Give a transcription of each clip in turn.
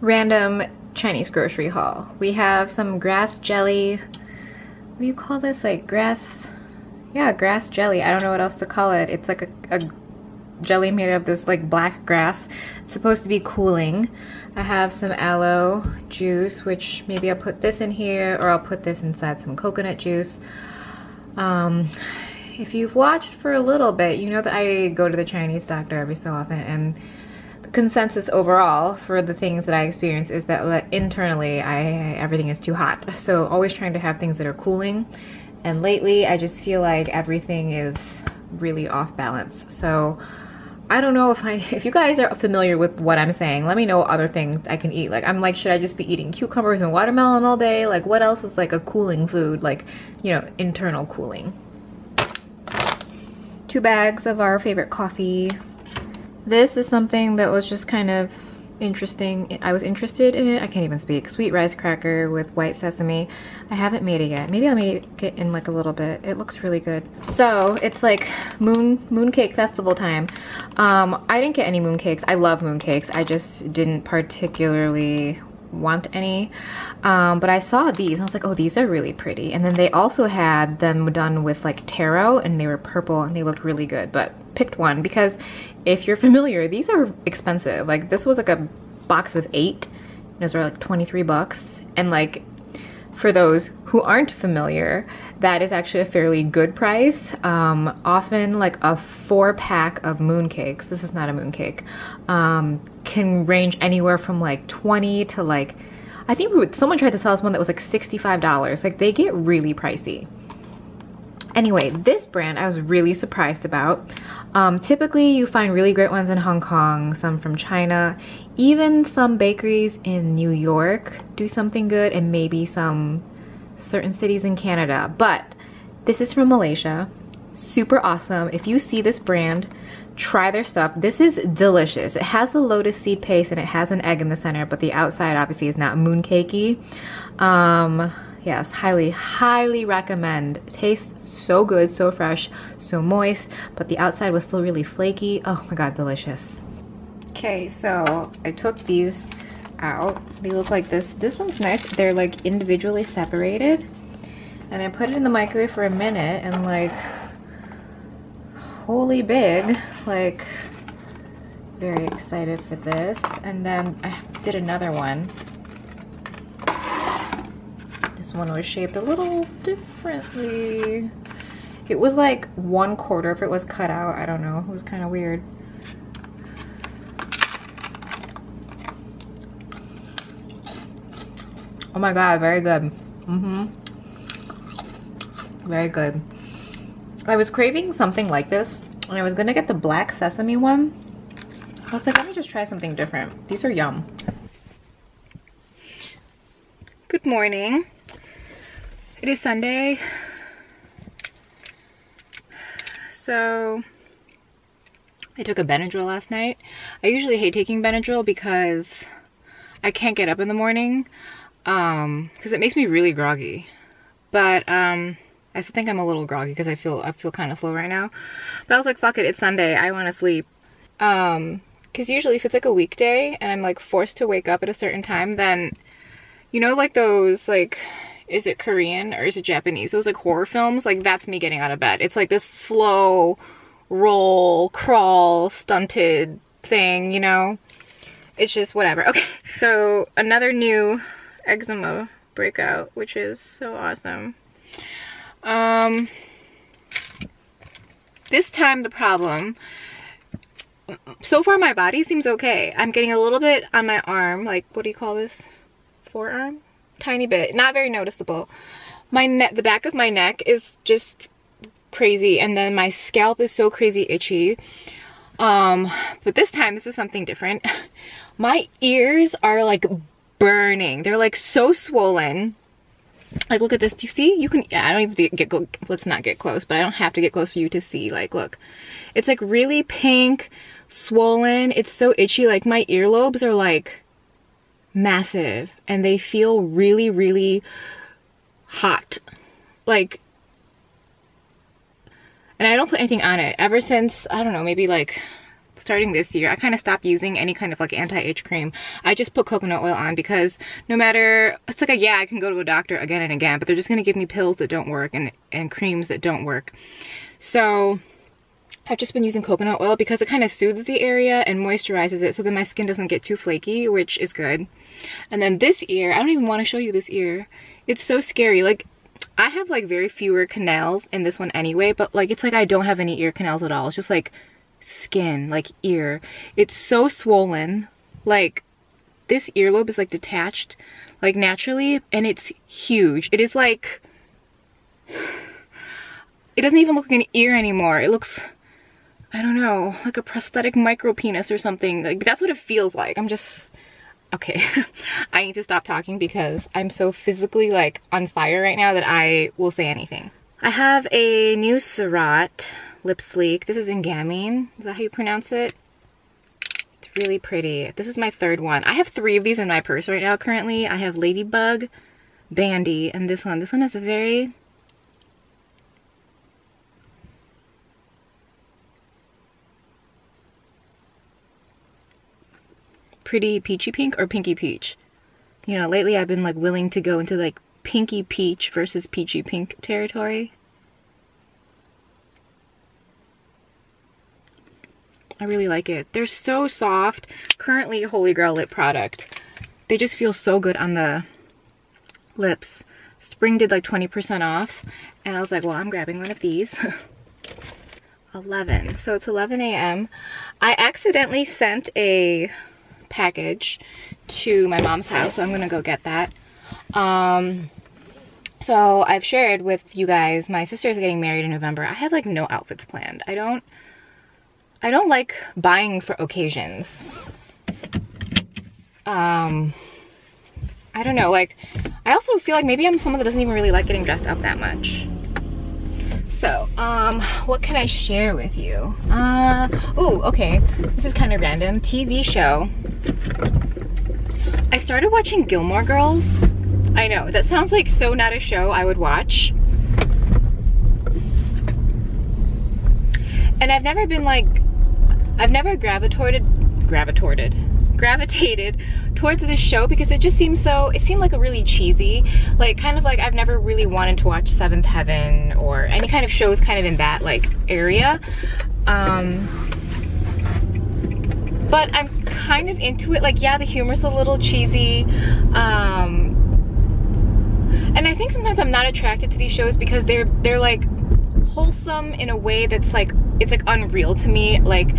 random Chinese grocery haul. We have some grass jelly. What do you call this? Like grass, yeah, grass jelly. I don't know what else to call it. It's like a jelly made of this like black grass. It's supposed to be cooling. I have some aloe juice, which maybe I'll put this in here, or I'll put this inside some coconut juice. If you've watched for a little bit, you know that I go to the Chinese doctor every so often, and the consensus overall for the things that I experience is that internally everything is too hot. So always trying to have things that are cooling. And lately I just feel like everything is really off balance. So I don't know if you guys are familiar with what I'm saying, let me know other things I can eat. Like, I'm like, should I just be eating cucumbers and watermelon all day? Like, what else is like a cooling food? Like, you know, internal cooling. 2 bags of our favorite coffee. This is something that was just kind of interesting. I was interested in it. I can't even speak. Sweet rice cracker with white sesame. I haven't made it yet. Maybe I'll make it in like a little bit. It looks really good. So it's like mooncake festival time. I didn't get any mooncakes. I love mooncakes. I just didn't particularly want any. But I saw these and I was like, oh, these are really pretty. And then they also had them done with like taro, and they were purple and they looked really good. But picked one because if you're familiar, these are expensive. Like, this was like a box of 8. Those were like 23 bucks. And like, for those who aren't familiar, that is actually a fairly good price. Often like a 4-pack of mooncakes, this is not a mooncake, can range anywhere from like 20 to like, I think someone tried to sell us one that was like $65. Like, they get really pricey. Anyway, this brand I was really surprised about. Typically you find really great ones in Hong Kong, some from China, even some bakeries in New York do something good, and maybe some certain cities in Canada. But this is from Malaysia. Super awesome. If you see this brand, try their stuff. This is delicious. It has the lotus seed paste and it has an egg in the center, but the outside obviously is not mooncakey. Yes, highly recommend. Tastes so good, so fresh, so moist, but the outside was still really flaky. Oh my god, delicious. Okay, so I took these out. They look like this. This one's nice. They're like individually separated. And I put it in the microwave for a minute, and like, holy big, like, very excited for this. And then I did another one. This one was shaped a little differently. It was like 1/4 if it was cut out. I don't know. It was kind of weird. Oh my god, very good. Very good. I was craving something like this, and I was gonna get the black sesame one. I was like, let me just try something different. These are yum. Good morning. It is Sunday. So I took a Benadryl last night. I usually hate taking Benadryl because I can't get up in the morning because it makes me really groggy. But I still think I'm a little groggy because I feel kind of slow right now. But I was like, fuck it, it's Sunday. I want to sleep. Because usually if it's like a weekday and I'm like forced to wake up at a certain time, then, you know, like those, like, is it Korean or is it Japanese? Those like horror films, like that's me getting out of bed. It's like this slow roll, crawl, stunted thing, you know? It's just whatever. Okay, so another new eczema breakout, which is so awesome. This time the problem, so far my body seems okay. I'm getting a little bit on my arm, like, what do you call this? Forearm? Tiny bit, not very noticeable. My neck, the back of my neck is just crazy, and then my scalp is so crazy itchy. But this time this is something different. My ears are like burning. They're like so swollen. Like, look at this. Do you see? You can, yeah, I don't even get, let's not get close, but I don't have to get close for you to see. Like, look, it's like really pink, swollen. It's so itchy. Like, my earlobes are like massive, and they feel really, really hot. Like, and I don't put anything on it ever since, I don't know, maybe like starting this year, I kind of stopped using any kind of like anti-itch cream. I just put coconut oil on because no matter, it's like, yeah, I can go to a doctor again and again, but they're just gonna give me pills that don't work and creams that don't work. So I've just been using coconut oil because it kind of soothes the area and moisturizes it so that my skin doesn't get too flaky, which is good. And then this ear, I don't even want to show you this ear. It's so scary. Like, I have like very fewer canals in this one anyway, but like it's like I don't have any ear canals at all. It's just like skin, like ear. It's so swollen. Like this earlobe is like detached like naturally, and it's huge. It is like, it doesn't even look like an ear anymore. It looks, I don't know, like a prosthetic micropenis or something. Like that's what it feels like. I'm just, okay. I need to stop talking because I'm so physically like on fire right now that I will say anything. I have a new Surratt Lip Sleek. This is in Gamine. Is that how you pronounce it? It's really pretty. This is my third one. I have 3 of these in my purse right now currently. I have Ladybug, Bandy, and this one. This one is a very pretty peachy pink or pinky peach. You know, lately I've been like willing to go into like pinky peach versus peachy pink territory. I really like it. They're so soft. Currently Holy Grail lip product. They just feel so good on the lips. Spring did like 20% off and I was like, well, I'm grabbing one of these. 11. So it's 11 a.m. I accidentally sent a package to my mom's house, so I'm gonna go get that. So I've shared with you guys, my sister's getting married in November. I have like no outfits planned. I don't like buying for occasions. I don't know, like I also feel like maybe I'm someone that doesn't even really like getting dressed up that much. So, what can I share with you? Ooh, okay, this is kind of random. TV show. I started watching Gilmore Girls. I know, that sounds like so not a show I would watch. And I've never been like, I've never gravitated towards this show because it just seems so, it seemed like a really cheesy, like kind of like I've never really wanted to watch Seventh Heaven or any kind of shows kind of in that like area. But I'm kind of into it. Like, yeah, the humor's a little cheesy. And I think sometimes I'm not attracted to these shows because they're like wholesome in a way that's like, it's like unreal to me. Like,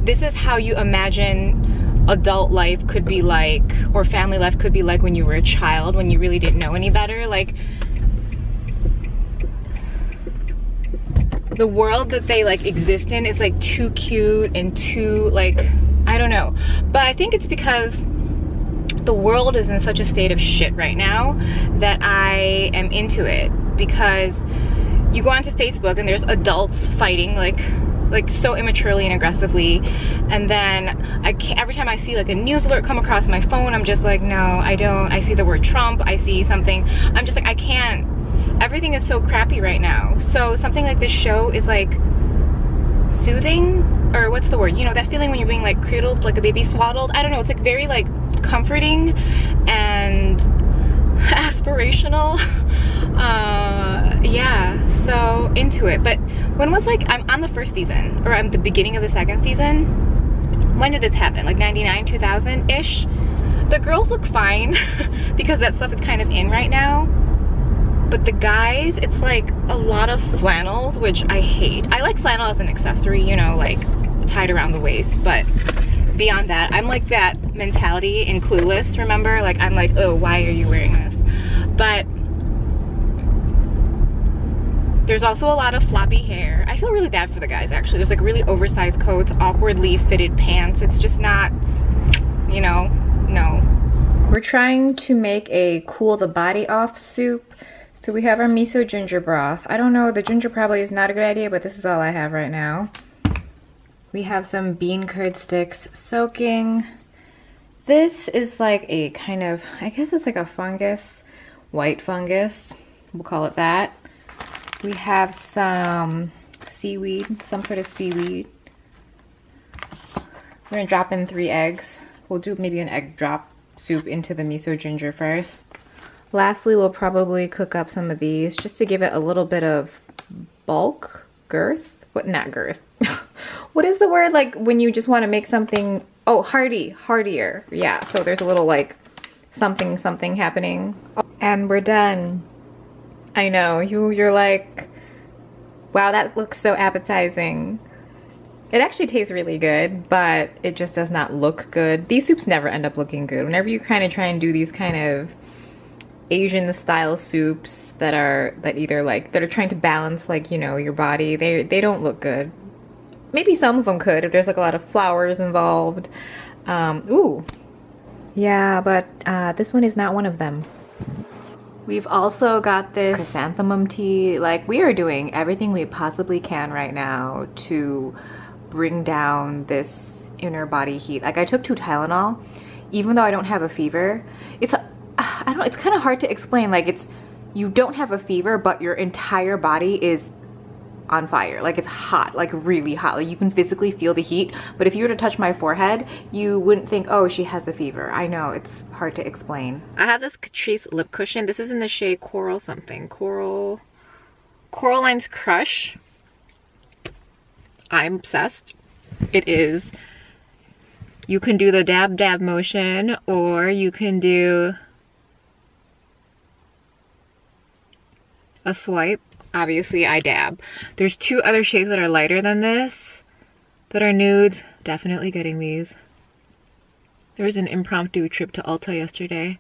this is how you imagine adult life could be like, or family life could be like when you were a child, when you really didn't know any better. Like, the world that they like exist in is like too cute and too like, I don't know. But I think it's because the world is in such a state of shit right now that I am into it. Because you go onto Facebook and there's adults fighting like so immaturely and aggressively, and then every time I see like a news alert come across my phone, I'm just like, no, I don't. I see the word Trump, I see something, I'm just like, I can't. Everything is so crappy right now. So something like this show is like soothing, or what's the word, you know, that feeling when you're being like cradled like a baby swaddled. I don't know, it's like very like comforting and aspirational. Yeah, so into it. But when was like, I'm on the first season, or I'm the beginning of the second season. When did this happen? Like 99, 2000-ish? The girls look fine because that stuff is kind of in right now. But the guys, it's like a lot of flannels, which I hate. I like flannel as an accessory, you know, like tied around the waist, but beyond that, I'm like that mentality in Clueless, remember? Like, I'm like, oh, why are you wearing this? But there's also a lot of floppy hair. I feel really bad for the guys, actually. There's like really oversized coats, awkwardly fitted pants. It's just not, you know, no. We're trying to make a cool the body off soup. So we have our miso ginger broth. I don't know, the ginger probably is not a good idea, but this is all I have right now. We have some bean curd sticks soaking. This is like a kind of, I guess it's like a fungus, white fungus, we'll call it that. We have some seaweed, some sort of seaweed. We're gonna drop in 3 eggs. We'll do maybe an egg drop soup into the miso ginger first. Lastly, we'll probably cook up some of these just to give it a little bit of bulk, girth. What? Not girth. What is the word like when you just want to make something? Oh, heartier. Yeah. So there's a little like something happening, and we're done. I know you're like, wow, that looks so appetizing. It actually tastes really good, but it just does not look good. These soups never end up looking good. Whenever you kind of try and do these kind of Asian style soups that are trying to balance, like, you know, your body, they don't look good. Maybe some of them could if there's like a lot of flowers involved. Ooh. Yeah, but this one is not one of them. We've also got this chrysanthemum tea. Like, we are doing everything we possibly can right now to bring down this inner body heat. Like, I took 2 Tylenol, even though I don't have a fever. It's kind of hard to explain. Like, you don't have a fever, but your entire body is on fire. Like, it's hot, like really hot. Like, you can physically feel the heat, but if you were to touch my forehead, you wouldn't think, oh, she has a fever. I know, it's hard to explain. I have this Catrice lip cushion. This is in the shade Coral something. Coraline's Crush. I'm obsessed. It is, you can do the dab motion, or you can do a swipe. Obviously I dab. There's 2 other shades that are lighter than this that are nudes. Definitely getting these. There was an impromptu trip to Ulta yesterday.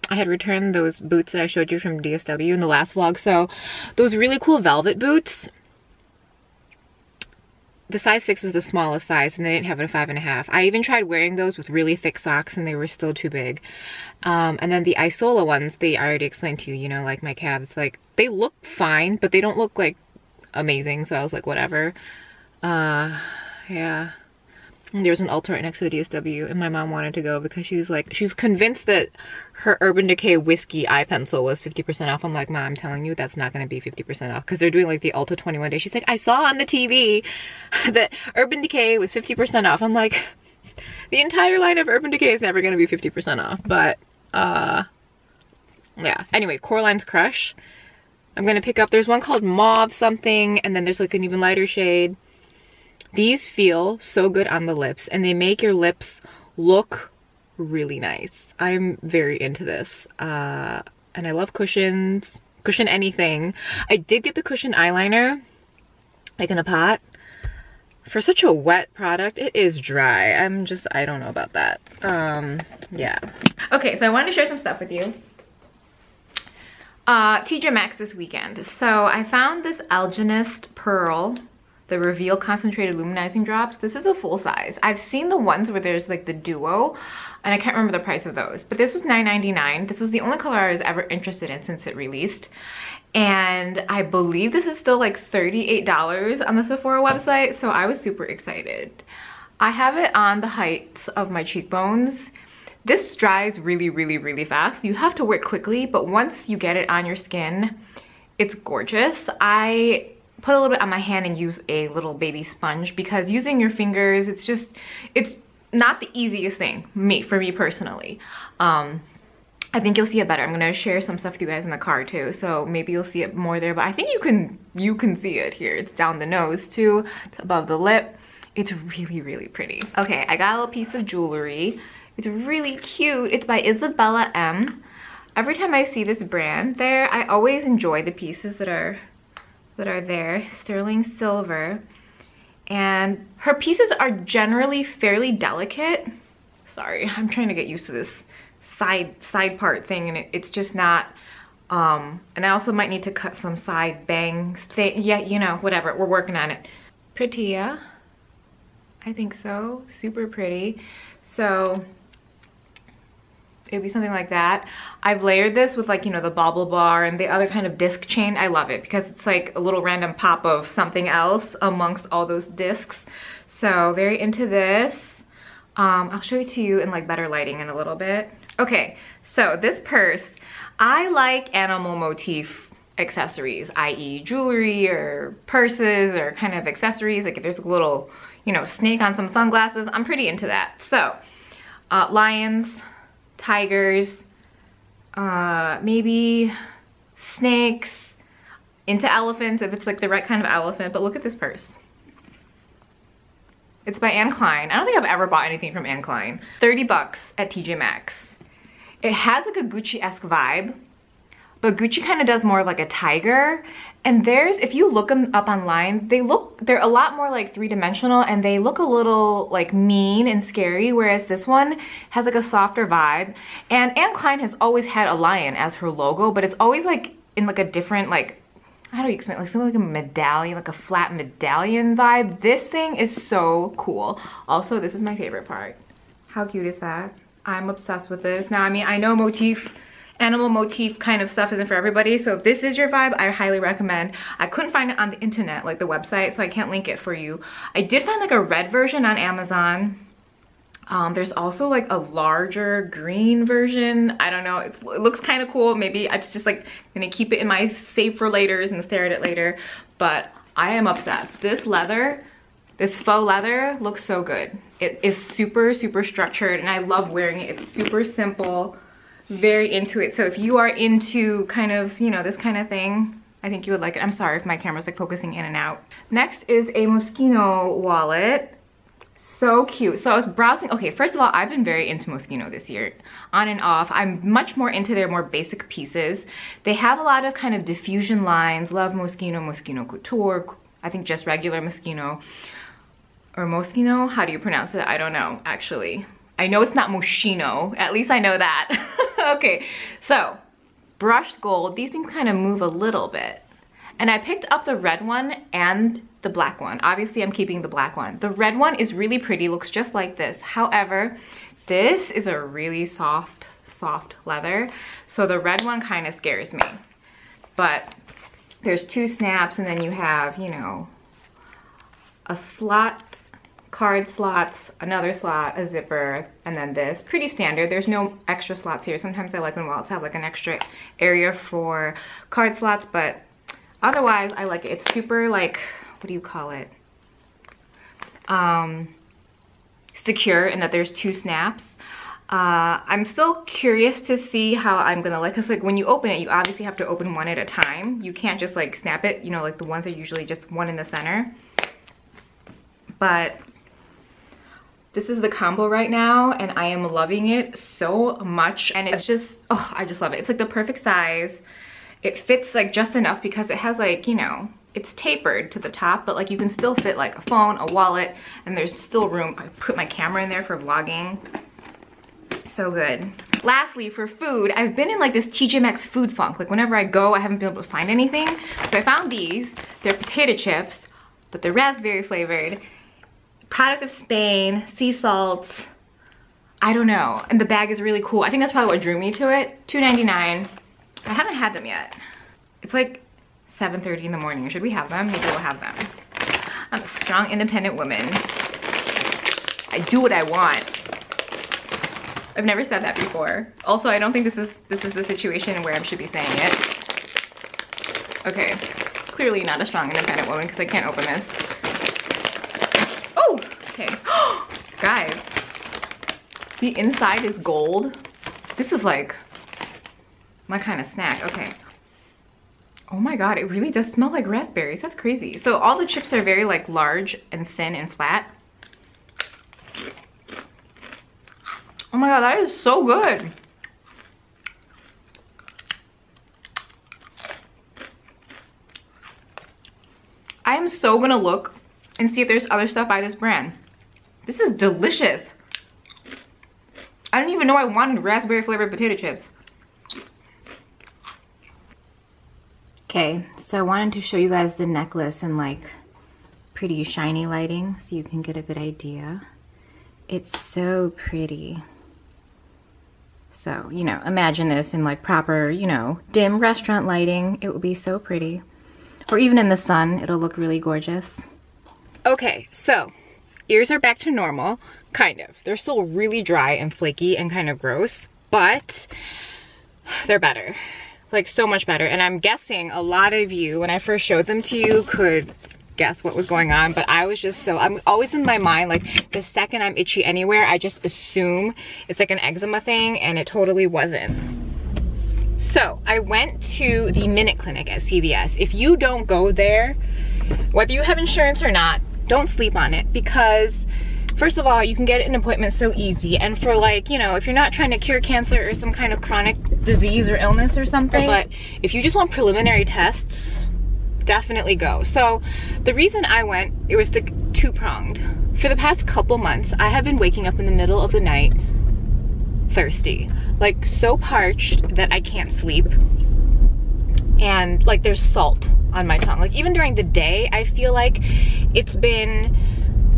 I had returned those boots that I showed you from DSW in the last vlog. So those really cool velvet boots, the size 6 is the smallest size, and they didn't have it a 5.5. I even tried wearing those with really thick socks, and they were still too big. And then the Isola ones, I already explained to you, you know, like my calves, like, they look fine, but they don't look like amazing. So I was like, whatever. Yeah. There was an Ulta right next to the DSW, and my mom wanted to go because she was convinced that her Urban Decay Whiskey eye pencil was 50% off. I'm like, Mom, I'm telling you, that's not going to be 50% off, because they're doing like the Ulta 21 day. She's like, I saw on the TV that Urban Decay was 50% off. I'm like, the entire line of Urban Decay is never going to be 50% off. But, yeah. Anyway, Coraline's Crush. I'm going to pick up, there's one called Mauve something, and then there's like an even lighter shade. These feel so good on the lips, and they make your lips look really nice. I'm very into this. And I love cushions. Cushion anything. I did get the cushion eyeliner, like in a pot. For such a wet product, it is dry. I don't know about that. Yeah. Okay, so I wanted to share some stuff with you. TJMaxx this weekend. So I found this Alginist Pearl, the Reveal Concentrated Luminizing Drops. This is a full size. I've seen the ones where there's like the duo, and I can't remember the price of those, but this was $9.99. This was the only color I was ever interested in since it released. And I believe this is still like $38 on the Sephora website, so I was super excited. I have it on the heights of my cheekbones. This dries really, really, really fast. You have to work quickly, but once you get it on your skin, it's gorgeous. I put a little bit on my hand and use a little baby sponge, because using your fingers, it's not the easiest thing for me personally. I think you'll see it better. I'm gonna share some stuff with you guys in the car too, so maybe you'll see it more there, but I think you can see it here. It's down the nose too, it's above the lip. It's really, really pretty. Okay, I got a little piece of jewelry. It's really cute. It's by Isabella M. Every time I see this brand there, I always enjoy the pieces that are there. Sterling silver, and her pieces are generally fairly delicate. Sorry, I'm trying to get used to this side part thing, and it's just not. And I also might need to cut some side bangs thing. Yeah, you know, whatever, we're working on it. Pretty, yeah, I think so. Super pretty. So it'd be something like that. I've layered this with, like, you know, the bauble bar and the other kind of disc chain. I love it because it's like a little random pop of something else amongst all those discs. So very into this. I'll show it to you in like better lighting in a little bit. Okay, so this purse, I like animal motif accessories, i.e. jewelry or purses or kind of accessories. Like if there's a little, you know, snake on some sunglasses. I'm pretty into that. So, lions, tigers, maybe snakes, into elephants if it's like the right kind of elephant. But look at this purse. It's by Klein. I don't think I've ever bought anything from Klein. 30 bucks at TJMaxx. It has like a Gucci-esque vibe, but Gucci kind of does more like a tiger. And there's, if you look them up online, they're a lot more like three-dimensional, and they look a little like mean and scary, whereas this one has like a softer vibe. And Klein has always had a lion as her logo, but it's always like in like a different, like, how do you explain, like something like a medallion, like a flat medallion vibe. This thing is so cool. Also, this is my favorite part. How cute is that? I'm obsessed with this. Now, I mean, I know animal motif kind of stuff isn't for everybody, so if this is your vibe, I highly recommend. I couldn't find it on the internet, like the website, so I can't link it for you. I did find like a red version on Amazon. There's also like a larger green version. I don't know, it looks kind of cool. Maybe I'm just like gonna keep it in my save for laters and stare at it later, but I am obsessed. This leather, this faux leather looks so good. It is super, super structured, and I love wearing it. It's super simple. Very into it. So if you are into kind of, you know, this kind of thing, I think you would like it. I'm sorry if my camera's like focusing in and out. Next is a Moschino wallet. So cute. So I was browsing. Okay, first of all, I've been very into Moschino this year, on and off. I'm much more into their more basic pieces. They have a lot of kind of diffusion lines. Love Moschino, Moschino Couture, I think just regular Moschino. Or Moschino, how do you pronounce it? I don't know, actually. I know it's not Moschino, at least I know that. Okay, so brushed gold. These things kind of move a little bit. And I picked up the red one and the black one. Obviously, I'm keeping the black one. The red one is really pretty, looks just like this. However, this is a really soft leather. So the red one kind of scares me. But there's two snaps, and then you have, you know, a slot, card slots, another slot, a zipper, and then this. Pretty standard. There's no extra slots here. Sometimes I like when wallets have like an extra area for card slots, but otherwise I like it. It's super like, what do you call it? Secure in that there's two snaps. I'm still curious to see how I'm gonna like, cause like when you open it, you obviously have to open one at a time. You can't just like snap it, you know, like the ones are usually just one in the center. But this is the combo right now, and I am loving it so much. And it's just, oh, I just love it. It's like the perfect size. It fits like just enough because it has like, you know, it's tapered to the top, but like you can still fit like a phone, a wallet, and there's still room. I put my camera in there for vlogging. So good. Lastly, for food, I've been in like this TJMaxx food funk. Like whenever I go, I haven't been able to find anything. So I found these. They're potato chips, but they're raspberry flavored. Product of Spain, sea salt, I don't know. And the bag is really cool. I think that's probably what drew me to it. $2.99. I haven't had them yet. It's like 7:30 in the morning. Should we have them? Maybe we'll have them. I'm a strong, independent woman. I do what I want. I've never said that before. Also, I don't think this is the situation where I should be saying it. Okay, clearly not a strong, independent woman because I can't open this. Oh, okay. Guys, the inside is gold. This is like my kind of snack. Okay. Oh my god, it really does smell like raspberries. That's crazy. So all the chips are very like large and thin and flat. Oh my god, that is so good. I am so gonna look and see if there's other stuff by this brand. This is delicious. I didn't even know I wanted raspberry flavored potato chips. Okay, so I wanted to show you guys the necklace in like pretty shiny lighting so you can get a good idea. It's so pretty. So, you know, imagine this in like proper, you know, dim restaurant lighting. It would be so pretty. Or even in the sun, it'll look really gorgeous. Okay, so ears are back to normal, kind of. They're still really dry and flaky and kind of gross, but they're better. Like so much better. And I'm guessing a lot of you, when I first showed them to you, could guess what was going on, but I was just I'm always in my mind, like the second I'm itchy anywhere, I just assume it's like an eczema thing, and it totally wasn't. So I went to the Minute Clinic at CVS. If you don't go there, whether you have insurance or not, don't sleep on it, because first of all, you can get an appointment so easy, and for like, you know, if you're not trying to cure cancer or some kind of chronic disease or illness or something, but if you just want preliminary tests, definitely go. So the reason I went, it was two-pronged. For the past couple months, I have been waking up in the middle of the night thirsty, like so parched that I can't sleep, and like there's salt on my tongue. Like even during the day, I feel like it's been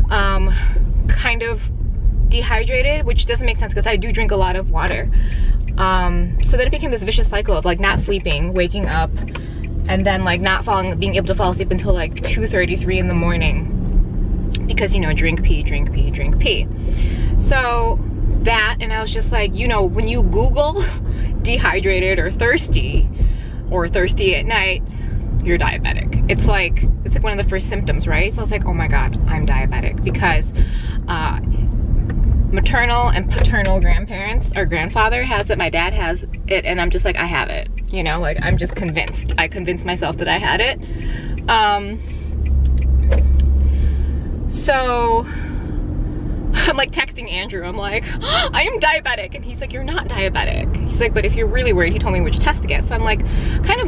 kind of dehydrated, which doesn't make sense because I do drink a lot of water. So then it became this vicious cycle of like not sleeping, waking up, and then like not being able to fall asleep until like 2:33 in the morning, because, you know, drink pee. So that, and I was just like, you know, when you Google dehydrated or thirsty at night, you're diabetic. It's like one of the first symptoms, right? So I was like, oh my God, I'm diabetic, because maternal and paternal grandparents, or grandfather has it, my dad has it, and I'm just like, I have it, you know, like I'm just convinced. I convinced myself that I had it. So I'm like texting Andrew, I'm like, oh, I am diabetic, and he's like, you're not diabetic. He's like, but if you're really worried, he told me which test to get. So I'm like kind of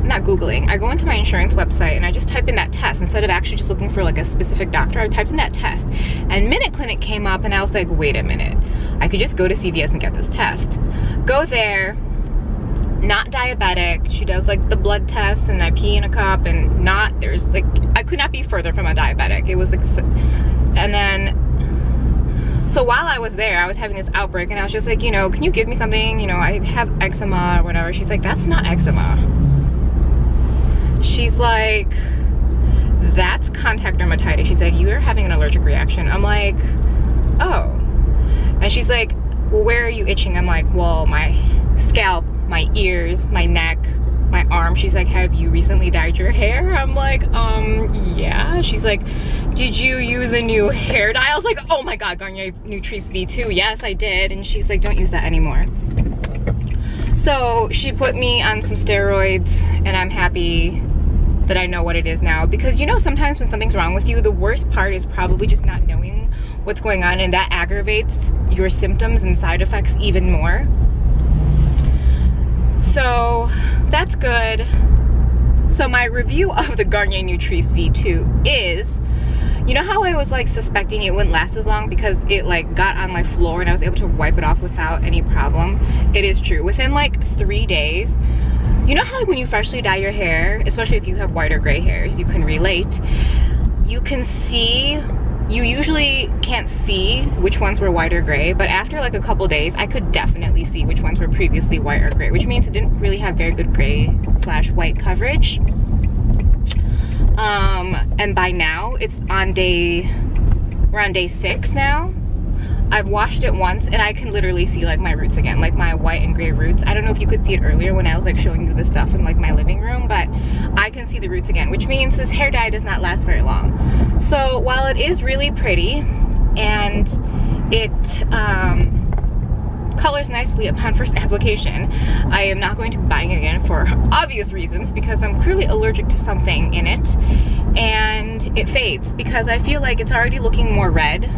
not googling, I go into my insurance website and I just type in that test instead of actually just looking for like a specific doctor. I typed in that test, and Minute Clinic came up, and I was like, wait a minute, I could just go to CVS and get this test. Go there, not diabetic. She does like the blood tests, and I pee in a cup, and there's like, I could not be further from a diabetic. It was like, and then, so while I was there, I was having this outbreak, and I was just like, you know, can you give me something? You know, I have eczema or whatever. She's like, that's not eczema. She's like, that's contact dermatitis. She's like, you're having an allergic reaction. I'm like, oh. And she's like, well, where are you itching? I'm like, well, my scalp, my ears, my neck, my arm. She's like, have you recently dyed your hair? I'm like, yeah. She's like, did you use a new hair dye? I was like, oh my God, Garnier Nutrice V2. Yes, I did. And she's like, don't use that anymore. So she put me on some steroids, and I'm happy that I know what it is now, because, you know, sometimes when something's wrong with you, the worst part is probably just not knowing what's going on, and that aggravates your symptoms and side effects even more. So that's good. So my review of the Garnier Nutrice V2 is, you know how I was like suspecting it wouldn't last as long because it like got on my floor and I was able to wipe it off without any problem? It is true. Within like 3 days, you know how like when you freshly dye your hair, especially if you have white or gray hairs, you can relate, you can see, you usually can't see which ones were white or gray, but after like a couple days, I could definitely see which ones were previously white or gray, which means it didn't really have very good gray/white coverage. And by now, we're on day 6 now. I've washed it once, and I can literally see like my roots again, like my white and gray roots. I don't know if you could see it earlier when I was like showing you the stuff in like my living room, but I can see the roots again, which means this hair dye does not last very long. So while it is really pretty and it colors nicely upon first application, I am not going to be buying it again for obvious reasons, because I'm clearly allergic to something in it, and it fades because I feel like it's already looking more red.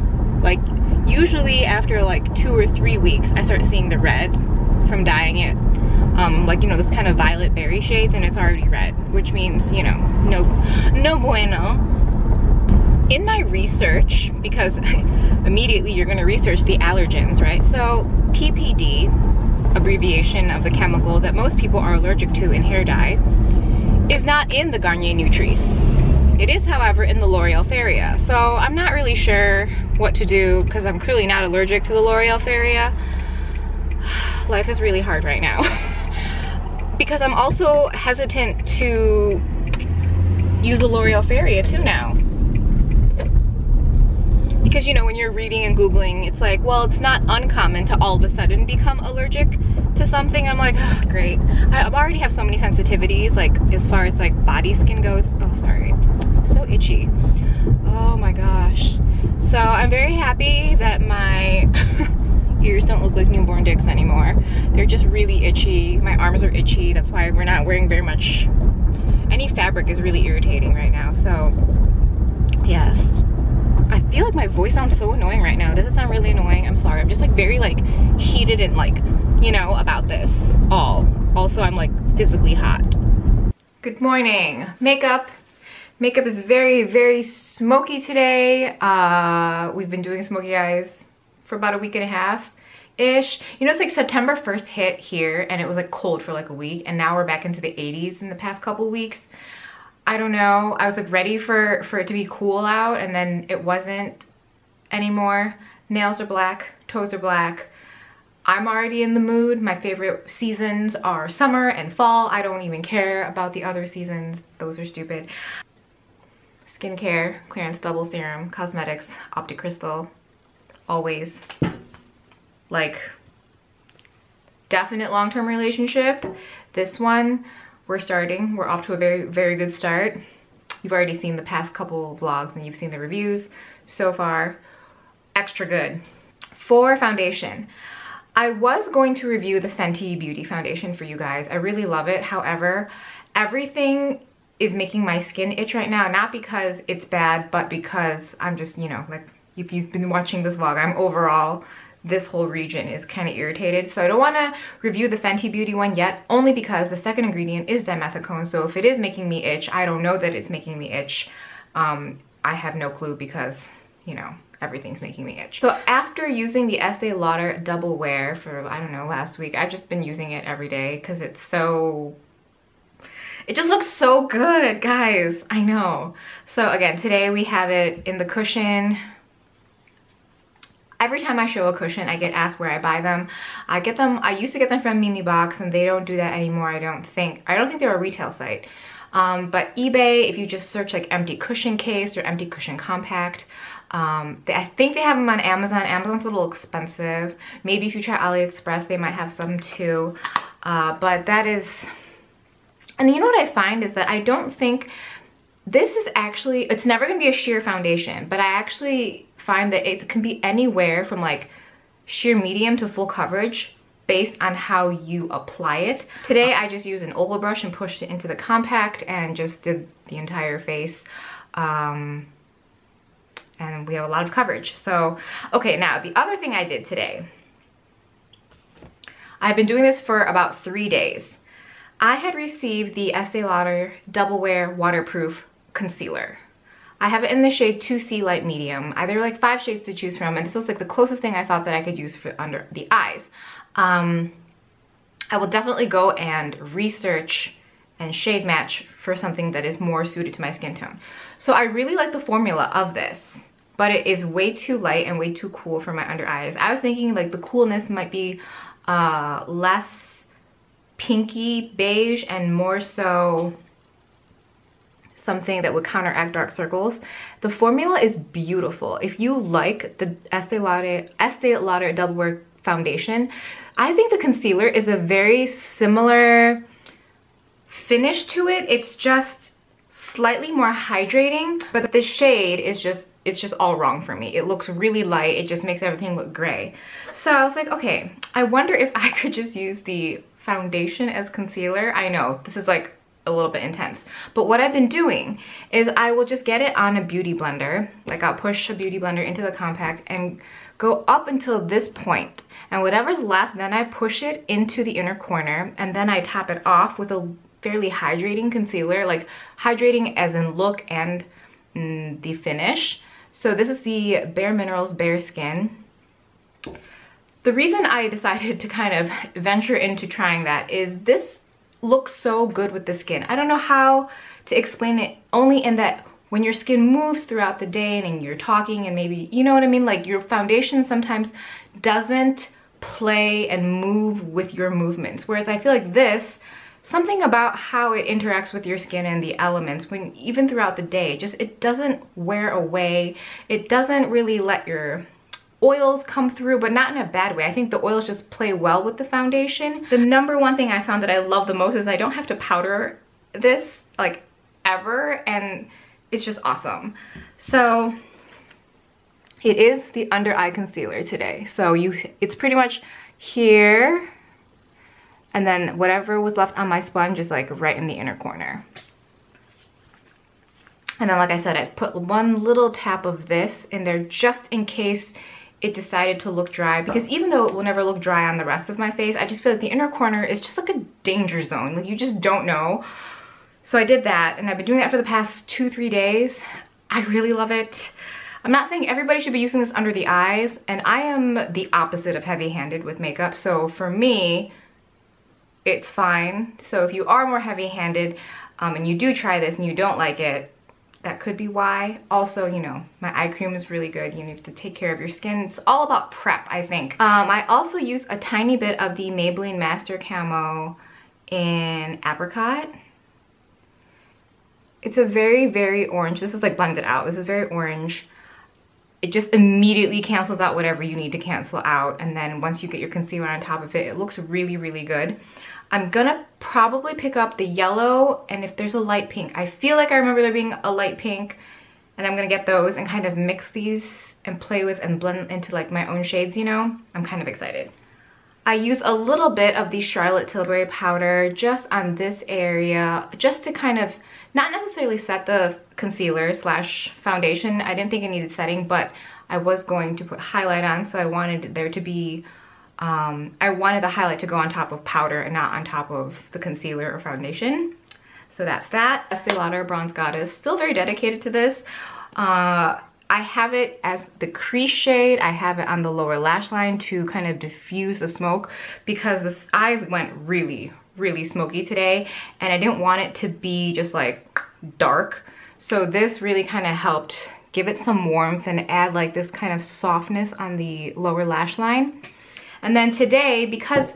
Like usually after like 2 or 3 weeks, I start seeing the red from dyeing it, like, you know, this kind of violet berry shades, and it's already red, which means, you know, no bueno. In my research, because immediately you're gonna research the allergens, right? So PPD, abbreviation of the chemical that most people are allergic to in hair dye, is not in the Garnier Nutrice. It is, however, in the Loreal Faria. So I'm not really sure what to do, because I'm clearly not allergic to the Loreal Faria. Life is really hard right now. Because I'm also hesitant to use the Loreal Faria too now. Because, you know, when you're reading and Googling, it's like, well, it's not uncommon to all of a sudden become allergic to something. I'm like, oh, great. I already have so many sensitivities, like as far as like body skin goes. Oh, sorry. So itchy. Oh my gosh. So I'm very happy that my ears don't look like newborn dicks anymore. They're just really itchy. My arms are itchy. That's why we're not wearing very much. Any fabric is really irritating right now. So yes. I feel like my voice sounds so annoying right now. Does it sound really annoying? I'm sorry. I'm just like very like heated and like, you know, about this all. Also, I'm like physically hot. Good morning. Makeup is very, very smoky today. We've been doing smoky eyes for about a week and a half ish. You know, it's like September 1st hit here and it was like cold for like a week, and now we're back into the 80s in the past couple weeks. I don't know. I was like ready for it to be cool out, and then it wasn't anymore. Nails are black, toes are black. I'm already in the mood. My favorite seasons are summer and fall. I don't even care about the other seasons. Those are stupid. Skincare, Clearance Double Serum, cosmetics, Optic Crystal, always. Like, definite long-term relationship. This one, we're off to a very, very good start. You've already seen the past couple vlogs and you've seen the reviews. So far, extra good. For foundation, I was going to review the Fenty Beauty foundation for you guys. I really love it. However, everything is making my skin itch right now. Not because it's bad, but because I'm just, you know, like if you've been watching this vlog, I'm overall, this whole region is kind of irritated. So I don't want to review the Fenty Beauty one yet, only because the second ingredient is dimethicone. So if it is making me itch, I don't know that it's making me itch. I have no clue because, you know, everything's making me itch. So after using the Estee Lauder Double Wear for, I don't know, last week, I've just been using it every day because it's so, it just looks so good, guys. I know. So again, today we have it in the cushion. Every time I show a cushion, I get asked where I buy them. I used to get them from Mimi Box, and they don't do that anymore, I don't think. I don't think they're a retail site. But eBay, if you just search like empty cushion case or empty cushion compact, I think they have them on Amazon. Amazon's a little expensive. Maybe if you try AliExpress, they might have some too. But that is, and you know what I find is that I don't think, this is actually, it's never gonna be a sheer foundation, but I actually find that it can be anywhere from like sheer medium to full coverage based on how you apply it. Today I just used an oval brush and pushed it into the compact and just did the entire face. And we have a lot of coverage. So, okay, now the other thing I did today, I've been doing this for about 3 days. I had received the Estee Lauder Double Wear Waterproof Concealer. I have it in the shade 2C Light Medium. There are like 5 shades to choose from, and this was like the closest thing I thought that I could use for under the eyes. I will definitely go and research and shade match for something that is more suited to my skin tone. So I really like the formula of this, but it is way too light and way too cool for my under eyes. I was thinking like the coolness might be less pinky beige and more so something that would counteract dark circles. The formula is beautiful. If you like the Estee Lauder Double Wear foundation, I think the concealer is a very similar finish to it. It's just slightly more hydrating, but the shade is just, it's just all wrong for me. It looks really light. It just makes everything look gray. So I was like, okay, I wonder if I could just use the foundation as concealer. I know this is like a little bit intense, but what I've been doing is I will just get it on a beauty blender. Like I'll push a beauty blender into the compact and go up until this point, and whatever's left, then I push it into the inner corner, and then I top it off with a fairly hydrating concealer, like hydrating as in look and the finish. So this is the Bare Minerals Bare Skin. The reason I decided to kind of venture into trying that is this looks so good with the skin. I don't know how to explain it, only in that when your skin moves throughout the day and you're talking and maybe, you know what I mean? Like your foundation sometimes doesn't play and move with your movements. Whereas I feel like this, something about how it interacts with your skin and the elements, when even throughout the day, just it doesn't wear away. It doesn't really let your oils come through, but not in a bad way. I think the oils just play well with the foundation. The number one thing I found that I love the most is I don't have to powder this like ever, and it's just awesome. So it is the under eye concealer today. So it's pretty much here, and then whatever was left on my sponge is like right in the inner corner. And then, like I said, I put one little tap of this in there just in case it decided to look dry, because even though it will never look dry on the rest of my face, I just feel like the inner corner is just like a danger zone. Like, you just don't know. So I did that, and I've been doing that for the past 2-3 days. I really love it. I'm not saying everybody should be using this under the eyes, and I am the opposite of heavy-handed with makeup, so for me, it's fine. So if you are more heavy-handed and you do try this and you don't like it, that could be why. Also, you know, my eye cream is really good. You need to take care of your skin. It's all about prep, I think. I also use a tiny bit of the Maybelline Master Camo in Apricot. It's a very, very orange. This is like blended out. This is very orange. It just immediately cancels out whatever you need to cancel out. And then once you get your concealer on top of it, it looks really, really good. I'm gonna probably pick up the yellow, and if there's a light pink, I feel like I remember there being a light pink, and I'm gonna get those and kind of mix these and play with and blend into like my own shades, you know? I'm kind of excited. I use a little bit of the Charlotte Tilbury powder just on this area, just to kind of not necessarily set the concealer slash foundation. I didn't think it needed setting, but I was going to put highlight on, so I wanted there to be I wanted the highlight to go on top of powder and not on top of the concealer or foundation. So that's that. Estee Lauder Bronze Goddess, still very dedicated to this. I have it as the crease shade. I have it on the lower lash line to kind of diffuse the smoke, because the eyes went really, really smoky today, and I didn't want it to be just like dark. So this really kind of helped give it some warmth and add like this kind of softness on the lower lash line. And then today, because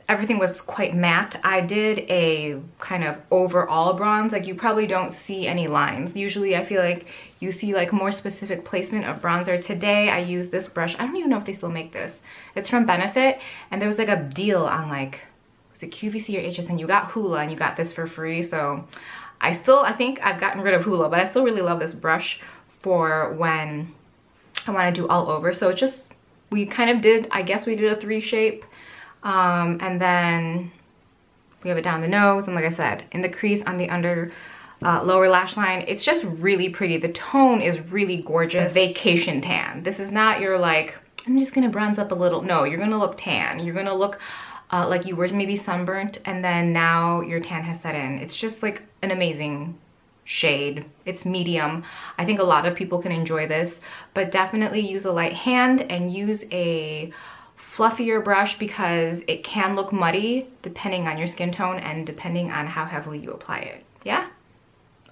everything was quite matte, I did a kind of overall bronze. Like, you probably don't see any lines. Usually I feel like you see like more specific placement of bronzer. Today I used this brush. I don't even know if they still make this. It's from Benefit, and there was like a deal on like, was it QVC or HSN? You got Hoola and you got this for free. So I think I've gotten rid of Hoola, but I still really love this brush for when I want to do all over. So it's just, we kind of did, I guess we did a 3 shape, and then we have it down the nose, and like I said, in the crease on the under lower lash line. It's just really pretty. The tone is really gorgeous. Vacation tan. This is not your like, I'm just gonna bronze up a little. No, you're gonna look tan. You're gonna look like you were maybe sunburnt, and then now your tan has set in. It's just like an amazing shade. It's medium. I think a lot of people can enjoy this, but definitely use a light hand and use a fluffier brush, because it can look muddy depending on your skin tone and depending on how heavily you apply it. Yeah?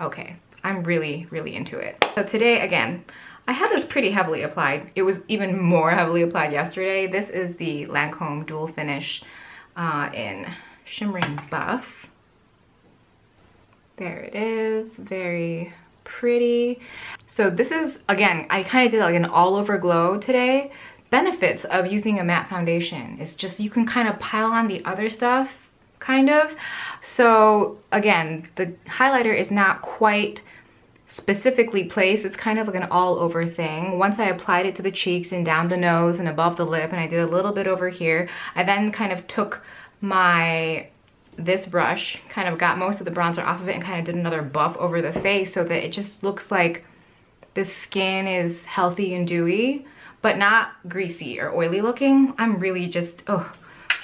Okay. I'm really, really into it. So today, again, I have this pretty heavily applied. It was even more heavily applied yesterday. This is the Lancome Dual Finish in Shimmering Buff. There it is, very pretty. So this is, again, I kind of did like an all over glow today. Benefits of using a matte foundation is just you can kind of pile on the other stuff, kind of. So again, the highlighter is not quite specifically placed. It's kind of like an all over thing. Once I applied it to the cheeks and down the nose and above the lip, and I did a little bit over here, I then kind of took this brush, kind of got most of the bronzer off of it and kind of did another buff over the face, so that it just looks like the skin is healthy and dewy, but not greasy or oily looking. I'm really just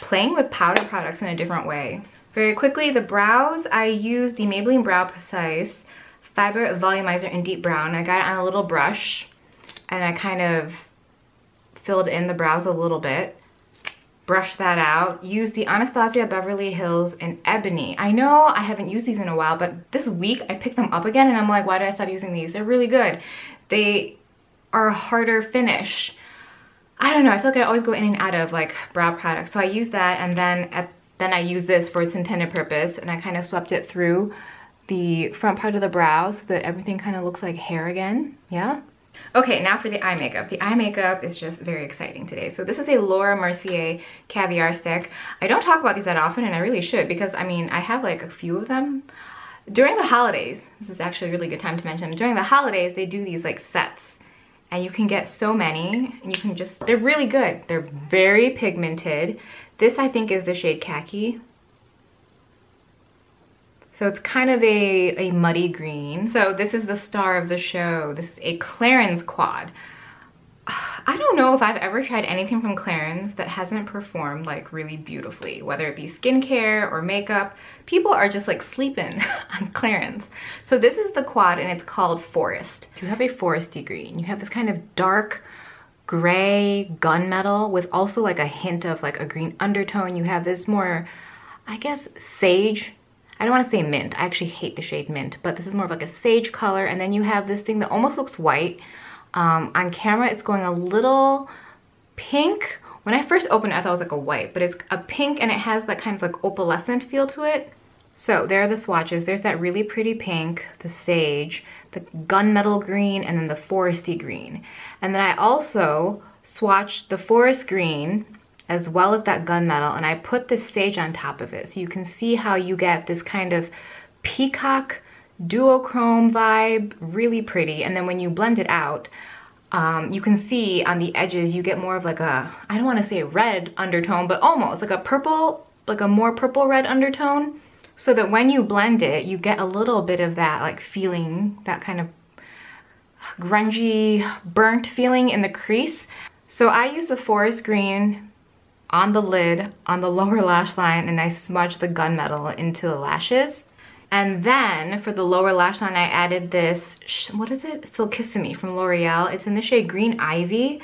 playing with powder products in a different way. Very quickly, the brows, I used the Maybelline Brow Precise Fiber Volumizer in Deep Brown. I got it on a little brush, and I kind of filled in the brows a little bit. Brush that out. Use the Anastasia Beverly Hills in Ebony. I know I haven't used these in a while, but this week I picked them up again, and I'm like, why did I stop using these? They're really good. They are a harder finish. I don't know, I feel like I always go in and out of like brow products. So I use that, and then I use this for its intended purpose, and I kind of swept it through the front part of the brow so that everything kind of looks like hair again. Yeah. Okay, now for the eye makeup. The eye makeup is just very exciting today. So this is a Laura Mercier Caviar Stick. I don't talk about these that often, and I really should, because I mean, I have like a few of them. During the holidays, this is actually a really good time to mention, during the holidays, they do these like sets. And you can get so many, and you can just, they're really good. They're very pigmented. This, I think, is the shade Khaki. So it's kind of a muddy green. So this is the star of the show. This is a Clarins quad. I don't know if I've ever tried anything from Clarins that hasn't performed like really beautifully, whether it be skincare or makeup. People are just like sleeping on Clarins. So this is the quad and it's called Forest. You have a foresty green. You have this kind of dark gray gunmetal with also like a hint of like a green undertone. You have this more, I guess, sage. I don't want to say mint. I actually hate the shade mint, but this is more of like a sage color. And then you have this thing that almost looks white. On camera, it's going a little pink. When I first opened it, I thought it was like a white, but it's a pink and it has that kind of like opalescent feel to it. So there are the swatches. There's that really pretty pink, the sage, the gunmetal green, and then the foresty green. And then I also swatched the forest green as well as that gunmetal, and I put the sage on top of it. So you can see how you get this kind of peacock duochrome vibe, really pretty. And then when you blend it out, you can see on the edges you get more of like a, I don't want to say a red undertone, but almost like a purple, like a more purple red undertone, so that when you blend it you get a little bit of that like feeling, that kind of grungy burnt feeling in the crease. So I use the forest green on the lid, on the lower lash line, and I smudge the gunmetal into the lashes. And then for the lower lash line, I added this, what is it? Silkissime from L'Oreal. It's in the shade Green Ivy.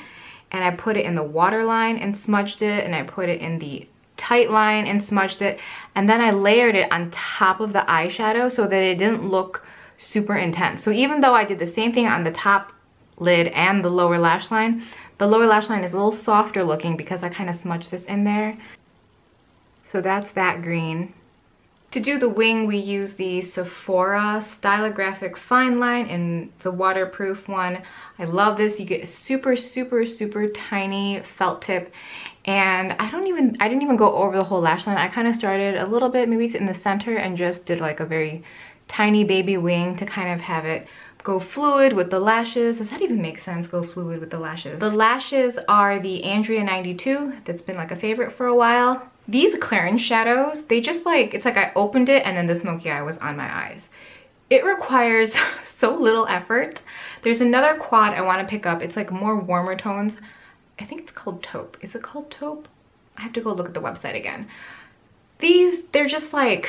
And I put it in the waterline and smudged it. And I put it in the tight line and smudged it. And then I layered it on top of the eyeshadow so that it didn't look super intense. So even though I did the same thing on the top lid and the lower lash line, the lower lash line is a little softer looking because I kind of smudged this in there. So that's that green. To do the wing, we use the Sephora Stylographic Fine Line, and it's a waterproof one. I love this. You get a super, super, super tiny felt tip. And I didn't even go over the whole lash line. I kind of started a little bit, maybe in the center, and just did like a very tiny baby wing to kind of have it go fluid with the lashes. Does that even make sense, go fluid with the lashes? The lashes are the Andrea 92. That's been like a favorite for a while. These Clarins shadows, they just like, it's like I opened it and then the smoky eye was on my eyes. It requires so little effort. There's another quad I want to pick up. It's like more warmer tones. I think it's called Taupe. Is it called Taupe? I have to go look at the website again. These, they're just like,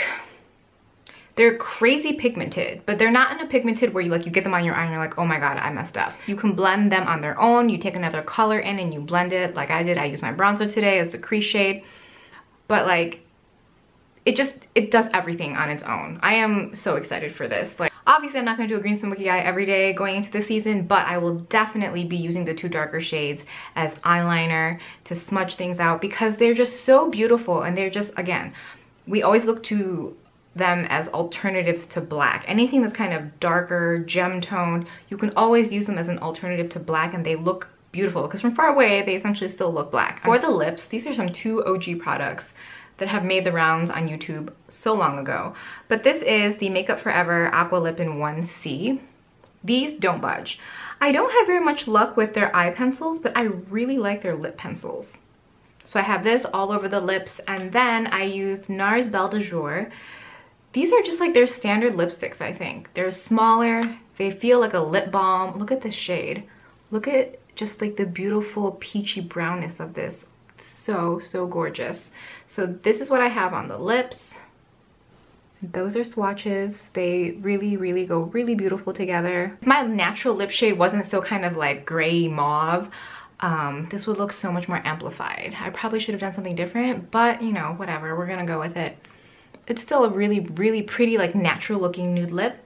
they're crazy pigmented, but they're not in a pigmented where you get them on your eye and you're like, oh my god, I messed up. You can blend them on their own. You take another color in and you blend it like I did. I used my bronzer today as the crease shade. But like, it does everything on its own. I am so excited for this. Like, obviously I'm not gonna do a green smoky eye every day going into the season, but I will definitely be using the two darker shades as eyeliner to smudge things out because they're just so beautiful. And they're just, again, we always look to them as alternatives to black. Anything that's kind of darker, gem toned, you can always use them as an alternative to black, and they look beautiful because from far away they essentially still look black. For the lips, these are some two OG products that have made the rounds on YouTube so long ago. But this is the Makeup Forever Aqua Lip in 1C. These don't budge. I don't have very much luck with their eye pencils, but I really like their lip pencils. So I have this all over the lips, and then I used NARS Belle de Jour. These are just like their standard lipsticks, I think. They're smaller, they feel like a lip balm. Look at this shade. Look at just like the beautiful peachy brownness of this. It's so, so gorgeous. So this is what I have on the lips. Those are swatches. They really, really go really beautiful together. If my natural lip shade wasn't so kind of like gray mauve, this would look so much more amplified. I probably should have done something different, but you know, whatever, we're gonna go with it. It's still a really, really pretty, like natural looking nude lip.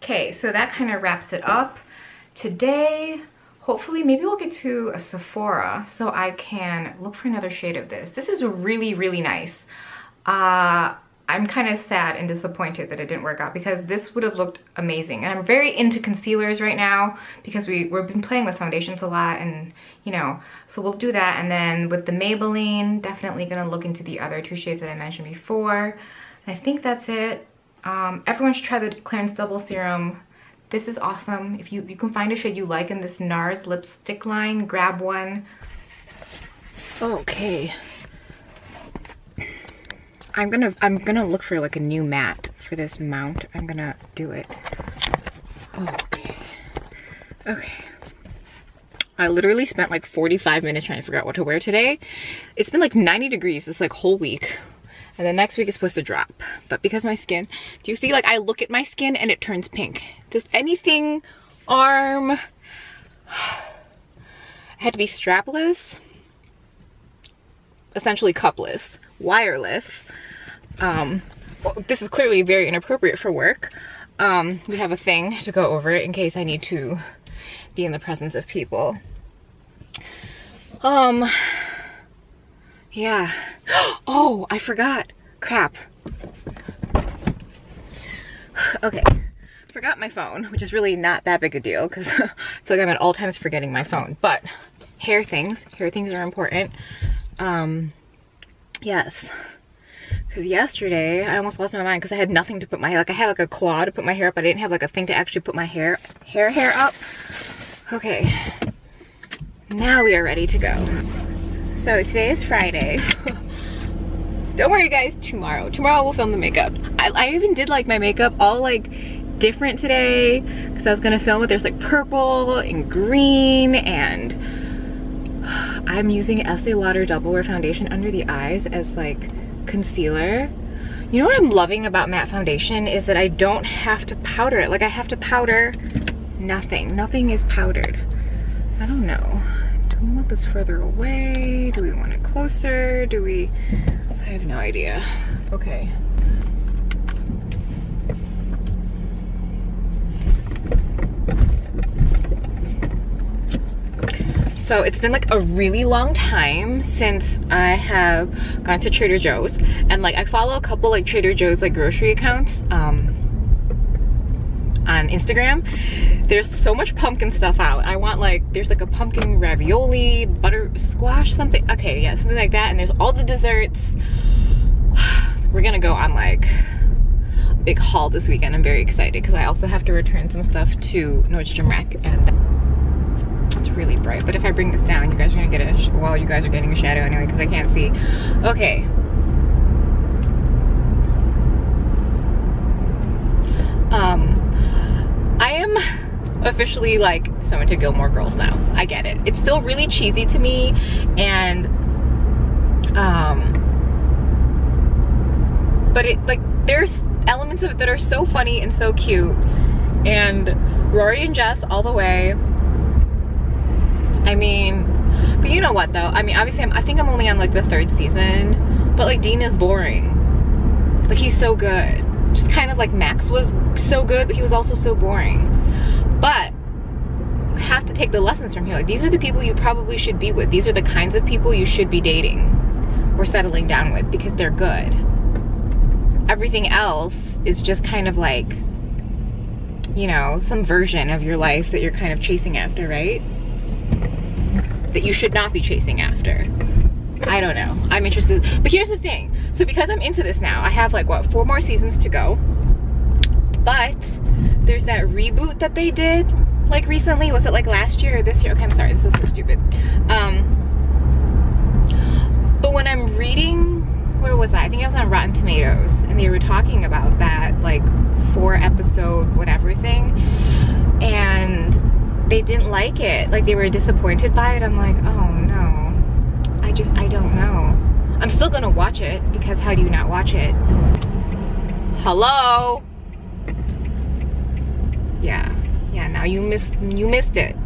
Okay, so that kind of wraps it up. Today, hopefully, maybe we'll get to a Sephora so I can look for another shade of this. This is really, really nice. I'm kind of sad and disappointed that it didn't work out because this would have looked amazing. And I'm very into concealers right now because we've been playing with foundations a lot, and you know, so we'll do that. And then with the Maybelline, definitely gonna look into the other two shades that I mentioned before. And I think that's it. Everyone should try the Klein's Double Serum. This is awesome. If you can find a shade you like in this NARS lipstick line, grab one. Okay. I'm gonna look for like a new mat for this mount. I'm gonna do it. Okay. Okay. I literally spent like 45 minutes trying to figure out what to wear today. It's been like 90 degrees this like whole week. And then next week it's supposed to drop. But because my skin, do you see, like I look at my skin and it turns pink. This anything arm, it had to be strapless, essentially cupless, wireless. Well, this is clearly very inappropriate for work. We have a thing to go over it in case I need to be in the presence of people. Yeah. Oh, I forgot. Crap. Okay. Forgot my phone, which is really not that big a deal because I feel like I'm at all times forgetting my phone. But hair things are important. Yes. Because yesterday I almost lost my mind because I had nothing to put my hair. Like I had like a claw to put my hair up. I didn't have like a thing to actually put my hair up. Okay. Now we are ready to go. So today is Friday. Don't worry guys, tomorrow we'll film the makeup. I even did like my makeup all like different today because I was gonna film it. There's like purple and green, and I'm using Estee Lauder Double Wear Foundation under the eyes as like concealer. You know what I'm loving about matte foundation is that I don't have to powder it. Like I have to powder nothing. Nothing is powdered. I don't know. Do we want this further away? Do we want it closer? I have no idea. Okay. So it's been like a really long time since I have gone to Trader Joe's, and like I follow a couple like Trader Joe's like grocery accounts on Instagram. There's so much pumpkin stuff out. I want like, there's like a pumpkin ravioli, butter squash, something. Okay, yeah, something like that. And there's all the desserts. We're gonna go on like a big haul this weekend. I'm very excited because I also have to return some stuff to Nordstrom Rack, and it's really bright. But if I bring this down, you guys are gonna get a, well, you guys are getting a shadow anyway because I can't see. Okay. I am officially like so into Gilmore Girls now. I get it. It's still really cheesy to me, and but it like there's elements of it that are so funny and so cute, and Rory and Jess all the way. I mean, but you know what though? I mean, obviously I think I'm only on like the 3rd season, but like Dean is boring. Like he's so good. Just kind of like Max was so good, but he was also so boring. But you have to take the lessons from here. Like these are the people you probably should be with. These are the kinds of people you should be dating or settling down with because they're good. Everything else is just kind of like, you know, some version of your life that you're kind of chasing after, right? That you should not be chasing after. I don't know. I'm interested. But here's the thing. So because I'm into this now, I have like, what, 4 more seasons to go. But there's that reboot that they did like recently. Was it like last year or this year? Okay, I'm sorry. This is so stupid. But when I'm reading, where was I? I think I was on Rotten Tomatoes. And they were talking about that like 4-episode whatever thing. And they didn't like it. Like they were disappointed by it. I'm like, oh no. I don't know. I'm still gonna watch it because how do you not watch it? Hello? Yeah, now you missed it.